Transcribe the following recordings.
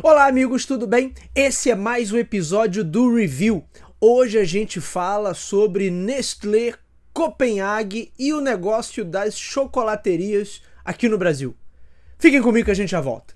Olá amigos, tudo bem? Esse é mais um episódio do Review. Hoje a gente fala sobre Nestlé, Copenhague e o negócio das chocolaterias aqui no Brasil. Fiquem comigo que a gente já volta.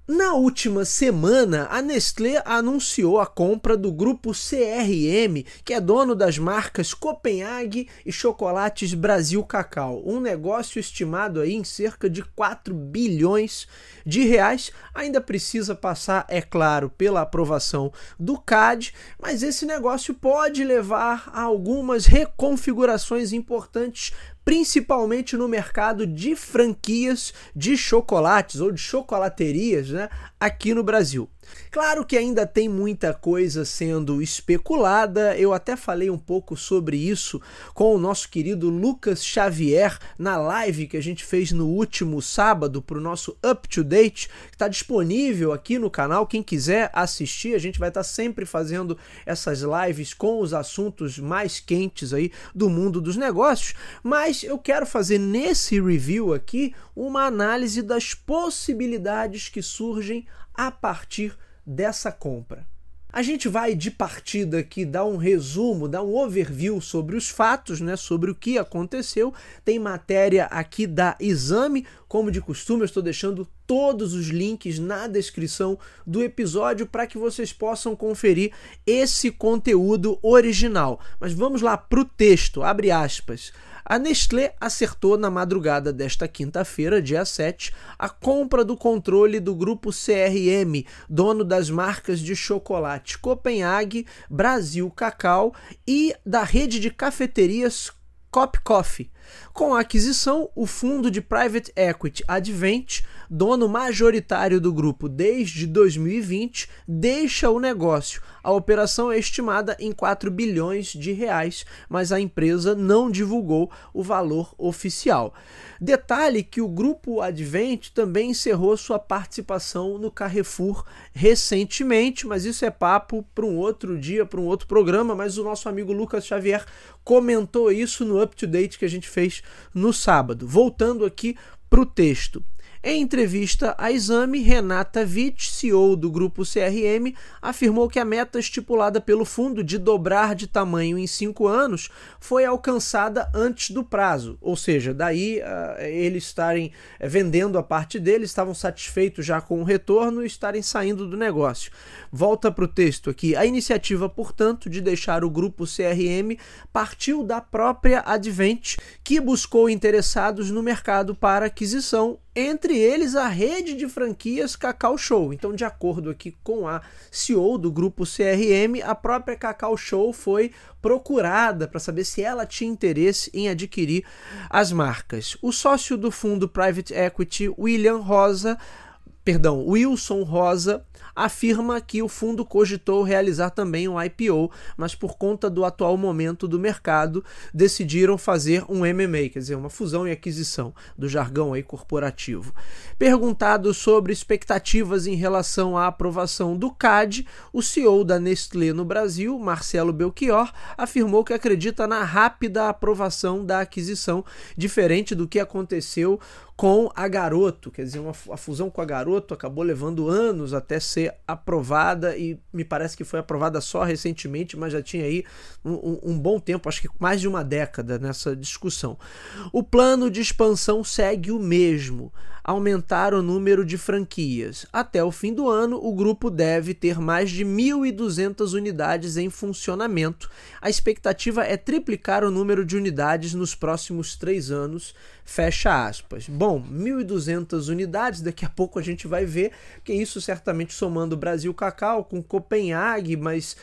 Na última semana, a Nestlé anunciou a compra do grupo CRM, que é dono das marcas Copenhague e Chocolates Brasil Cacau. Um negócio estimado aí em cerca de 4 bilhões de reais. Ainda precisa passar, é claro, pela aprovação do CAD, mas esse negócio pode levar a algumas reconfigurações importantes, principalmente no mercado de franquias de chocolates ou de chocolaterias, né, aqui no Brasil. Claro que ainda tem muita coisa sendo especulada, eu até falei um pouco sobre isso com o nosso querido Lucas Xavier na live que a gente fez no último sábado para o nosso Up to Date, que está disponível aqui no canal, quem quiser assistir, a gente vai estar sempre fazendo essas lives com os assuntos mais quentes aí do mundo dos negócios, mas eu quero fazer nesse review aqui uma análise das possibilidades que surgem a partir dessa compra. A gente vai de partida aqui dar um resumo, dar um overview sobre os fatos, né, sobre o que aconteceu. Tem matéria aqui da Exame, como de costume, eu estou deixando todos os links na descrição do episódio para que vocês possam conferir esse conteúdo original. Mas vamos lá para o texto, abre aspas. A Nestlé acertou na madrugada desta quinta-feira, dia 7, a compra do controle do grupo CRM, dono das marcas de chocolate Copenhague, Brasil Cacau e da rede de cafeterias Cop Coffee. Com a aquisição, o fundo de Private Equity Advent, dono majoritário do grupo desde 2020, deixa o negócio. A operação é estimada em 4 bilhões de reais, mas a empresa não divulgou o valor oficial. Detalhe que o grupo Advent também encerrou sua participação no Carrefour recentemente, mas isso é papo para um outro dia, para um outro programa, mas o nosso amigo Lucas Xavier comentou isso no Up to Date que a gente fez no sábado. Voltando aqui para o texto. Em entrevista à Exame, Renata Witt, CEO do grupo CRM, afirmou que a meta estipulada pelo fundo de dobrar de tamanho em 5 anos foi alcançada antes do prazo, ou seja, daí eles estarem vendendo a parte deles, estavam satisfeitos já com o retorno e estarem saindo do negócio. Volta para o texto aqui. A iniciativa, portanto, de deixar o grupo CRM partiu da própria Advent, que buscou interessados no mercado para aquisição, entre eles a rede de franquias Cacau Show. Então, de acordo aqui com a CEO do grupo CRM, a própria Cacau Show foi procurada para saber se ela tinha interesse em adquirir as marcas. O sócio do fundo Private Equity, Wilson Rosa, afirma que o fundo cogitou realizar também um IPO, mas por conta do atual momento do mercado, decidiram fazer um M&A, quer dizer, uma fusão e aquisição, do jargão aí corporativo. Perguntado sobre expectativas em relação à aprovação do CAD, o CEO da Nestlé no Brasil, Marcelo Belchior, afirmou que acredita na rápida aprovação da aquisição, diferente do que aconteceu com a Garoto, quer dizer, a fusão com a Garoto acabou levando anos até ser aprovada e me parece que foi aprovada só recentemente, mas já tinha aí um bom tempo, acho que mais de uma década nessa discussão. O plano de expansão segue o mesmo, aumentar o número de franquias. Até o fim do ano, o grupo deve ter mais de 1.200 unidades em funcionamento. A expectativa é triplicar o número de unidades nos próximos 3 anos, fecha aspas. Bom, 1.200 unidades, daqui a pouco a gente vai ver, que isso certamente somando Brasil Cacau com Copenhague, mas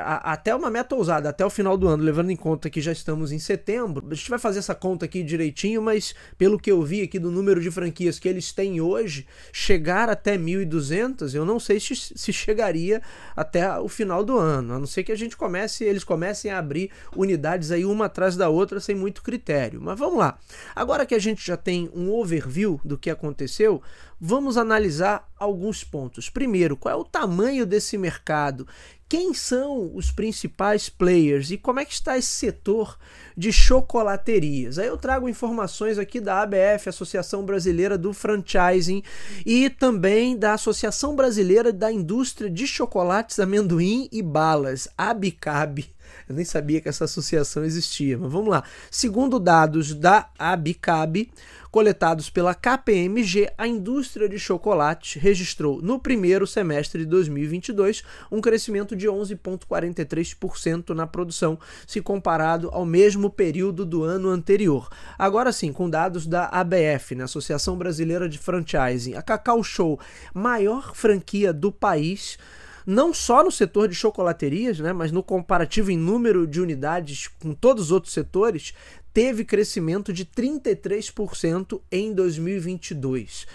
até uma meta ousada, até o final do ano, levando em conta que já estamos em setembro. A gente vai fazer essa conta aqui direitinho, mas pelo que eu vi aqui do número de franquias que eles têm hoje, chegar até 1.200, eu não sei se chegaria até o final do ano, a não ser que eles comecem a abrir unidades aí uma atrás da outra sem muito critério. Mas vamos lá. Agora que a gente já tem um overview do que aconteceu, vamos analisar alguns pontos. Primeiro, qual é o tamanho desse mercado? Quem são os principais players e como é que está esse setor de chocolaterias? Aí eu trago informações aqui da ABF, Associação Brasileira do Franchising, e também da Associação Brasileira da Indústria de Chocolates, Amendoim e Balas, ABICAB. Eu nem sabia que essa associação existia, mas vamos lá. Segundo dados da ABICAB, coletados pela KPMG, a indústria de chocolate registrou no primeiro semestre de 2022 um crescimento de 11,43% na produção, se comparado ao mesmo período do ano anterior. Agora sim, com dados da ABF, né, Associação Brasileira de Franchising, a Cacau Show, maior franquia do país, não só no setor de chocolaterias, né, mas no comparativo em número de unidades com todos os outros setores, teve crescimento de 33% em 2022.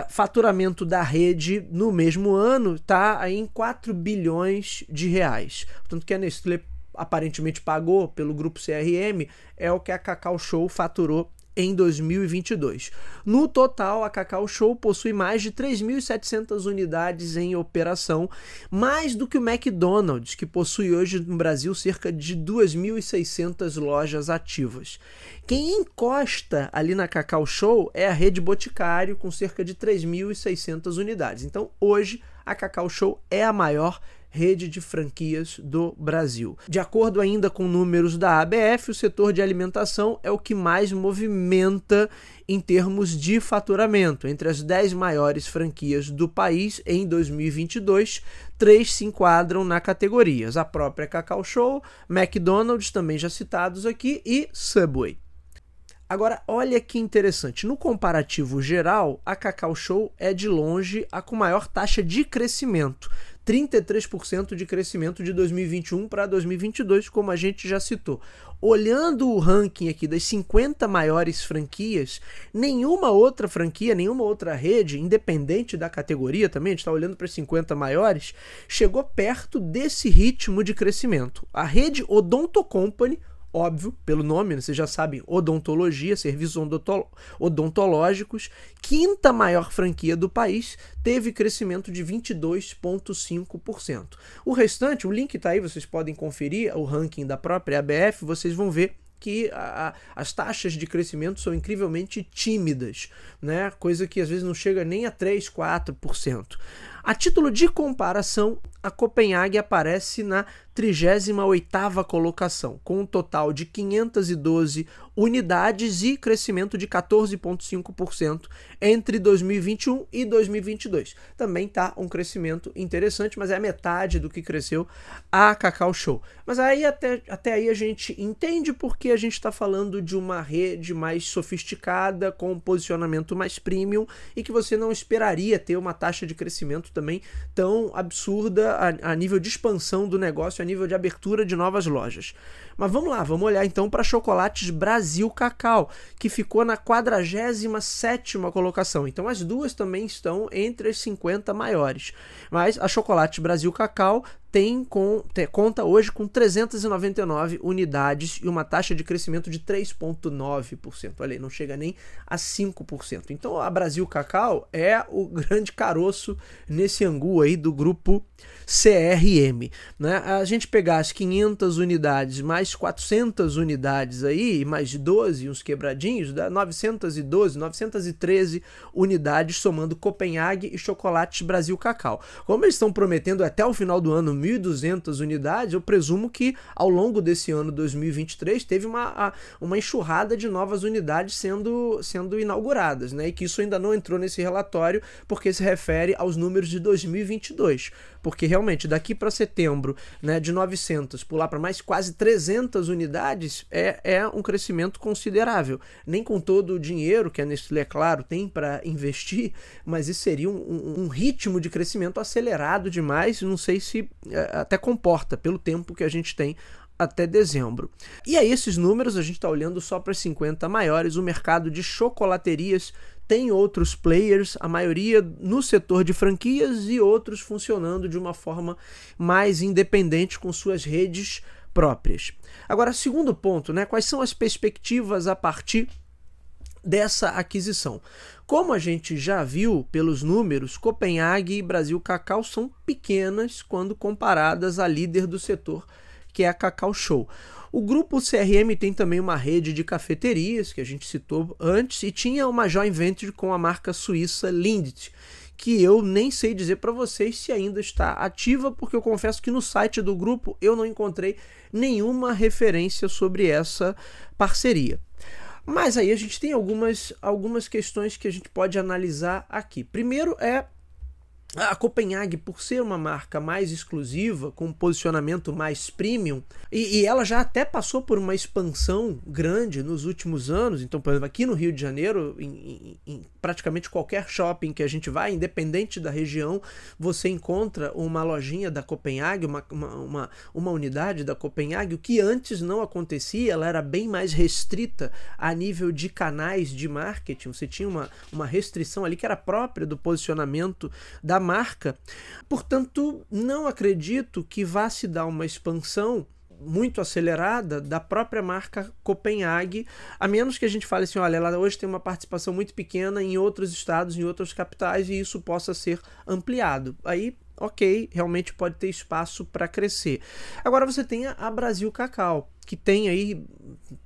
Faturamento da rede no mesmo ano está em 4 bilhões de reais. Portanto, que a Nestlé aparentemente pagou pelo grupo CRM é o que a Cacau Show faturou em 2022. No total, a Cacau Show possui mais de 3.700 unidades em operação, mais do que o McDonald's, que possui hoje no Brasil cerca de 2.600 lojas ativas. Quem encosta ali na Cacau Show é a rede Boticário, com cerca de 3.600 unidades. Então, hoje, a Cacau Show é a maior rede de franquias do Brasil. De acordo ainda com números da ABF, o setor de alimentação é o que mais movimenta em termos de faturamento. Entre as 10 maiores franquias do país em 2022, 3 se enquadram na categoria: a própria Cacau Show, McDonald's, também já citados aqui, e Subway. Agora, olha que interessante, no comparativo geral, a Cacau Show é de longe a com maior taxa de crescimento, 33% de crescimento de 2021 para 2022, como a gente já citou. Olhando o ranking aqui das 50 maiores franquias, nenhuma outra franquia, nenhuma outra rede, independente da categoria também, a gente está olhando para as 50 maiores, chegou perto desse ritmo de crescimento. A rede Odonto Company, óbvio, pelo nome, né? Vocês já sabem, odontologia, serviços odontológicos, quinta maior franquia do país, teve crescimento de 22,5%. O restante, o link está aí, vocês podem conferir o ranking da própria ABF, vocês vão ver que as taxas de crescimento são incrivelmente tímidas, né? Coisa que às vezes não chega nem a 3, 4%. A título de comparação, a Copenhague aparece na 38ª colocação, com um total de 512 unidades e crescimento de 14,5% entre 2021 e 2022. Também está um crescimento interessante, mas é a metade do que cresceu a Cacau Show. Mas aí até aí a gente entende porque a gente está falando de uma rede mais sofisticada, com um posicionamento mais premium e que você não esperaria ter uma taxa de crescimento também tão absurda a nível de expansão do negócio, a nível de abertura de novas lojas. Mas vamos lá, vamos olhar então para Chocolates Brasil Cacau, que ficou na 47ª colocação. Então as duas também estão entre as 50 maiores. Mas a Chocolates Brasil Cacau conta hoje com 399 unidades e uma taxa de crescimento de 3,9%. Olha aí, não chega nem a 5%. Então a Brasil Cacau é o grande caroço nesse angu aí do grupo CRM, né? A gente pegar as 500 unidades mais 400 unidades aí, mais 12, uns quebradinhos, dá 912, 913 unidades, somando Copenhague e Chocolates Brasil Cacau. Como eles estão prometendo até o final do ano 1.200 unidades, eu presumo que ao longo desse ano 2023 teve uma enxurrada de novas unidades sendo inauguradas, né? E que isso ainda não entrou nesse relatório porque se refere aos números de 2022. Porque realmente daqui para setembro, né, de 900 pular para mais quase 300 unidades é um crescimento considerável. Nem com todo o dinheiro que a Nestlé, claro, tem para investir, mas isso seria um ritmo de crescimento acelerado demais, não sei se até comporta pelo tempo que a gente tem até dezembro. E aí esses números a gente está olhando só para as 50 maiores. O mercado de chocolaterias tem outros players, a maioria no setor de franquias e outros funcionando de uma forma mais independente com suas redes próprias. Agora, segundo ponto, né, quais são as perspectivas a partir dessa aquisição. Como a gente já viu pelos números, Copenhague e Brasil Cacau são pequenas quando comparadas à líder do setor, que é a Cacau Show. O grupo CRM tem também uma rede de cafeterias, que a gente citou antes, e tinha uma joint venture com a marca suíça Lindt, que eu nem sei dizer para vocês se ainda está ativa, porque eu confesso que no site do grupo eu não encontrei nenhuma referência sobre essa parceria. Mas aí a gente tem algumas questões que a gente pode analisar aqui. Primeiro é a Copenhague, por ser uma marca mais exclusiva, com um posicionamento mais premium, e ela já até passou por uma expansão grande nos últimos anos. Então, por exemplo, aqui no Rio de Janeiro, em praticamente qualquer shopping que a gente vai, independente da região, você encontra uma lojinha da Copenhague, uma unidade da Copenhague, o que antes não acontecia. Ela era bem mais restrita a nível de canais de marketing. Você tinha uma restrição ali que era própria do posicionamento da marca. Portanto, não acredito que vá se dar uma expansão muito acelerada da própria marca Copenhague, a menos que a gente fale assim, olha, ela hoje tem uma participação muito pequena em outros estados, em outras capitais, e isso possa ser ampliado. Aí, ok, realmente pode ter espaço para crescer. Agora você tem a Brasil Cacau, que tem aí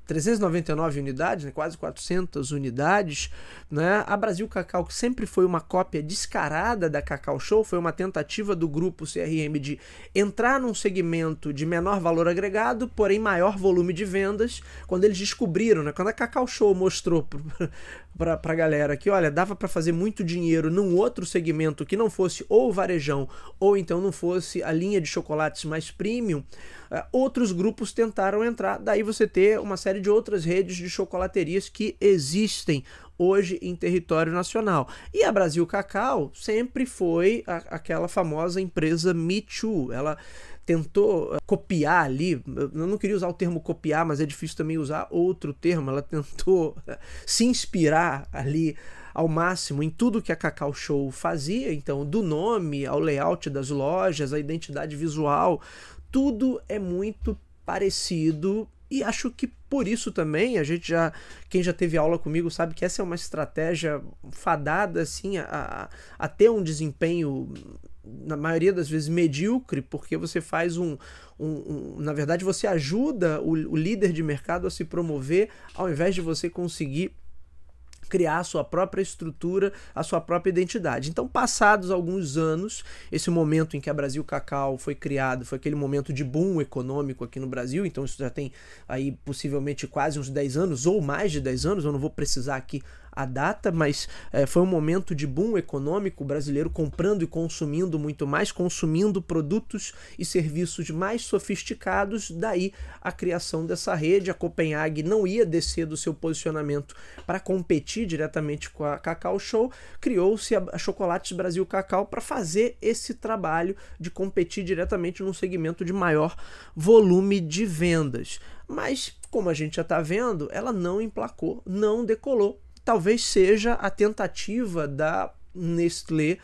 399 unidades, né, quase 400 unidades, né? A Brasil Cacau, que sempre foi uma cópia descarada da Cacau Show, foi uma tentativa do grupo CRM de entrar num segmento de menor valor agregado, porém maior volume de vendas, quando eles descobriram, né, quando a Cacau Show mostrou para a galera que, olha, dava para fazer muito dinheiro num outro segmento que não fosse ou o varejão, ou então não fosse a linha de chocolates mais premium, outros grupos tentaram entrar. Daí você ter uma série de outras redes de chocolaterias que existem hoje em território nacional. E a Brasil Cacau sempre foi aquela famosa empresa Me Too. Ela tentou copiar ali, eu não queria usar o termo copiar, mas é difícil também usar outro termo. Ela tentou se inspirar ali ao máximo em tudo que a Cacau Show fazia, então do nome ao layout das lojas, a identidade visual, tudo é muito parecido. E acho que por isso também, quem já teve aula comigo sabe que essa é uma estratégia fadada assim, a ter um desempenho, na maioria das vezes, medíocre, porque você faz na verdade, você ajuda o líder de mercado a se promover, ao invés de você conseguir criar a sua própria estrutura, a sua própria identidade. Então, passados alguns anos, esse momento em que a Brasil Cacau foi criado, foi aquele momento de boom econômico aqui no Brasil, então isso já tem aí possivelmente quase uns 10 anos, ou mais de 10 anos, eu não vou precisar aqui a data, mas foi um momento de boom econômico, o brasileiro comprando e consumindo muito mais, consumindo produtos e serviços mais sofisticados, daí a criação dessa rede. A Copenhague não ia descer do seu posicionamento para competir diretamente com a Cacau Show, criou-se a Chocolates Brasil Cacau para fazer esse trabalho de competir diretamente num segmento de maior volume de vendas. Mas, como a gente já está vendo, ela não emplacou, não decolou. Talvez seja a tentativa da Nestlé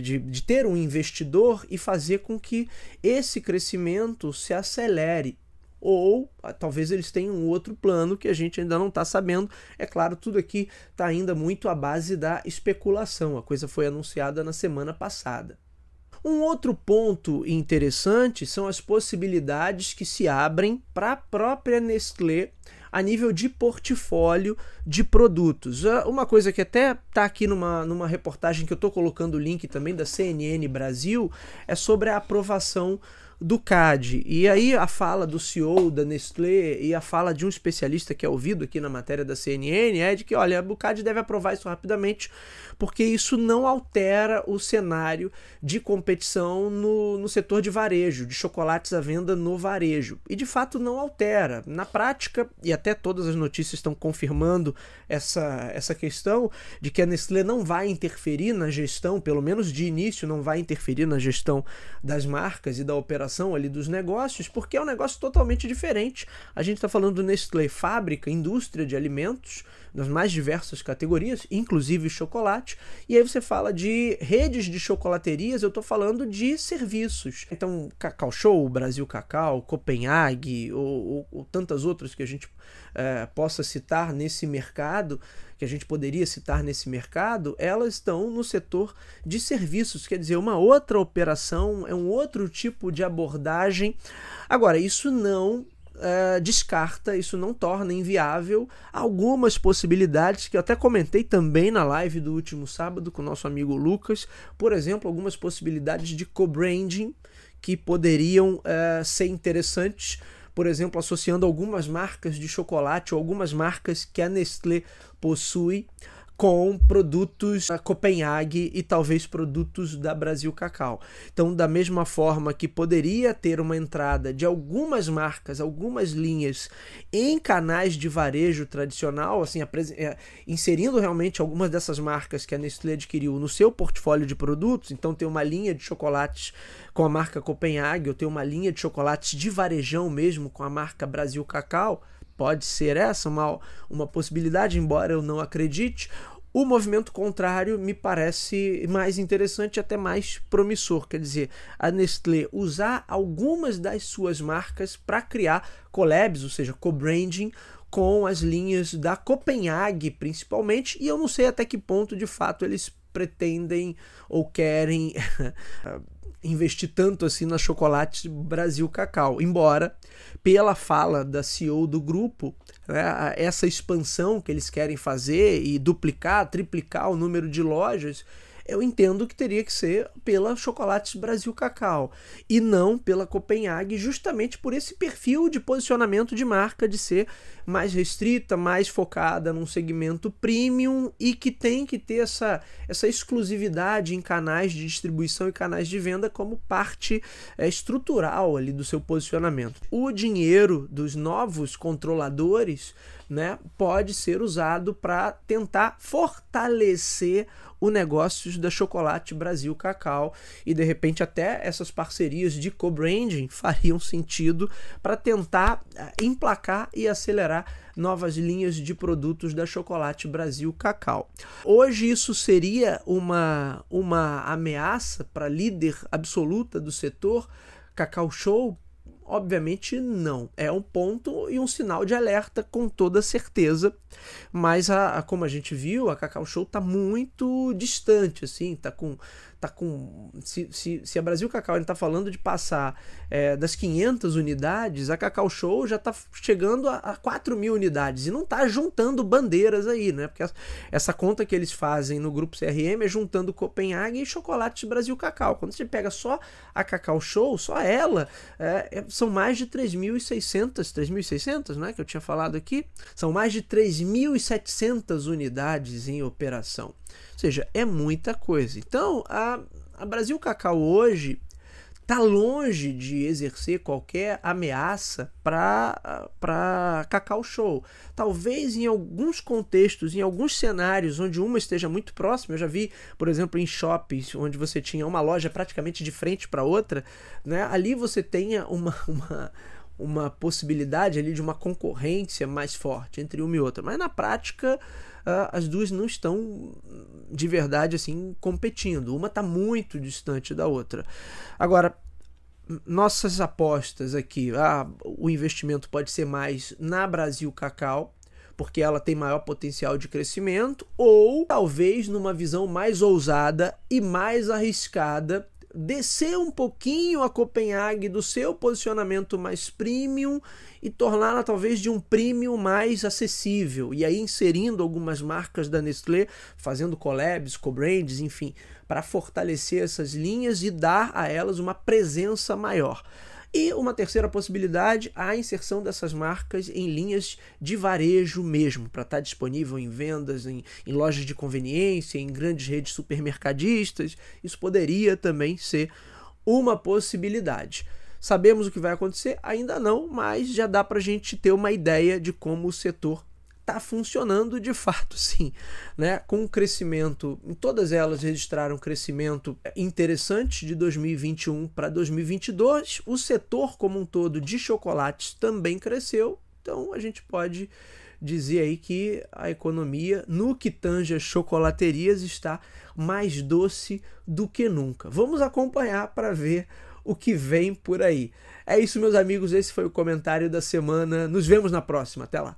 de ter um investidor e fazer com que esse crescimento se acelere. Ou talvez eles tenham um outro plano que a gente ainda não está sabendo. É claro, tudo aqui está ainda muito à base da especulação. A coisa foi anunciada na semana passada. Um outro ponto interessante são as possibilidades que se abrem para a própria Nestlé a nível de portfólio de produtos. Uma coisa que até está aqui numa reportagem que eu estou colocando o link também da CNN Brasil é sobre a aprovação do CAD. E aí a fala do CEO da Nestlé e a fala de um especialista que é ouvido aqui na matéria da CNN é de que, olha, o CAD deve aprovar isso rapidamente, porque isso não altera o cenário de competição no setor de varejo, de chocolates à venda no varejo. E de fato não altera. Na prática, e até todas as notícias estão confirmando essa questão de que a Nestlé não vai interferir na gestão, pelo menos de início não vai interferir na gestão das marcas e da operação ali dos negócios, porque é um negócio totalmente diferente. A gente está falando do Nestlé, fábrica, indústria de alimentos, nas mais diversas categorias, inclusive chocolate. E aí você fala de redes de chocolaterias, eu estou falando de serviços. Então, Cacau Show, Brasil Cacau, Copenhague ou tantas outras que a gente possa citar nesse mercado, que a gente poderia citar nesse mercado, elas estão no setor de serviços, quer dizer, uma outra operação, é um outro tipo de abordagem. Agora, isso não descarta, isso não torna inviável algumas possibilidades que eu até comentei também na live do último sábado com o nosso amigo Lucas, por exemplo, algumas possibilidades de co-branding que poderiam ser interessantes, por exemplo, associando algumas marcas de chocolate ou algumas marcas que a Nestlé possui com produtos da Copenhague e talvez produtos da Brasil Cacau. Então, da mesma forma que poderia ter uma entrada de algumas marcas, algumas linhas em canais de varejo tradicional, assim, inserindo realmente algumas dessas marcas que a Nestlé adquiriu no seu portfólio de produtos, então tem uma linha de chocolates com a marca Copenhague, ou tem uma linha de chocolates de varejão mesmo com a marca Brasil Cacau. Pode ser essa uma possibilidade, embora eu não acredite. O movimento contrário me parece mais interessante e até mais promissor. Quer dizer, a Nestlé usar algumas das suas marcas para criar collabs, ou seja, co-branding, com as linhas da Copenhague, principalmente. E eu não sei até que ponto, de fato, eles pretendem ou querem investir tanto assim na chocolate Brasil Cacau, embora pela fala da CEO do grupo, né, essa expansão que eles querem fazer e duplicar, triplicar o número de lojas, eu entendo que teria que ser pela Chocolates Brasil Cacau e não pela Copenhague, justamente por esse perfil de posicionamento de marca de ser mais restrita, mais focada num segmento premium e que tem que ter essa exclusividade em canais de distribuição e canais de venda como parte estrutural ali do seu posicionamento. O dinheiro dos novos controladores, né, pode ser usado para tentar fortalecer o negócio da Chocolate Brasil Cacau e de repente até essas parcerias de co-branding fariam sentido para tentar emplacar e acelerar novas linhas de produtos da Chocolate Brasil Cacau. Hoje isso seria uma ameaça para a líder absoluta do setor, Cacau Show? Obviamente não, é um ponto e um sinal de alerta com toda certeza, mas como a gente viu, a Cacau Show está muito distante, assim, se a Brasil Cacau está falando de passar das 500 unidades, a Cacau Show já está chegando a 4.000 unidades e não está juntando bandeiras aí, né? Porque essa conta que eles fazem no grupo CRM é juntando Copenhague e Chocolates Brasil Cacau. Quando você pega só a Cacau Show, só ela, são mais de 3.600, né, que eu tinha falado aqui, são mais de 3.700 unidades em operação. Ou seja, é muita coisa. Então, a Brasil Cacau hoje está longe de exercer qualquer ameaça para Cacau Show. Talvez em alguns contextos, em alguns cenários onde uma esteja muito próxima, eu já vi, por exemplo, em shoppings, onde você tinha uma loja praticamente de frente para outra, né? Ali você tenha uma possibilidade ali de uma concorrência mais forte entre uma e outra. Mas na prática, as duas não estão de verdade assim competindo. Uma está muito distante da outra. Agora, nossas apostas aqui, o investimento pode ser mais na Brasil Cacau, porque ela tem maior potencial de crescimento, ou talvez numa visão mais ousada e mais arriscada, descer um pouquinho a Copenhague do seu posicionamento mais premium e torná-la talvez de um premium mais acessível, e aí inserindo algumas marcas da Nestlé, fazendo collabs, co-brands, enfim, para fortalecer essas linhas e dar a elas uma presença maior. E uma terceira possibilidade, a inserção dessas marcas em linhas de varejo mesmo, para estar disponível em vendas, em lojas de conveniência, em grandes redes supermercadistas. Isso poderia também ser uma possibilidade. Sabemos o que vai acontecer? Ainda não, mas já dá para a gente ter uma ideia de como o setor está funcionando de fato, sim, né? Com um crescimento, em todas elas registraram um crescimento interessante de 2021 para 2022, o setor como um todo de chocolates também cresceu, então a gente pode dizia aí que a economia, no que tange as chocolaterias, está mais doce do que nunca. Vamos acompanhar para ver o que vem por aí. É isso, meus amigos, esse foi o comentário da semana. Nos vemos na próxima. Até lá.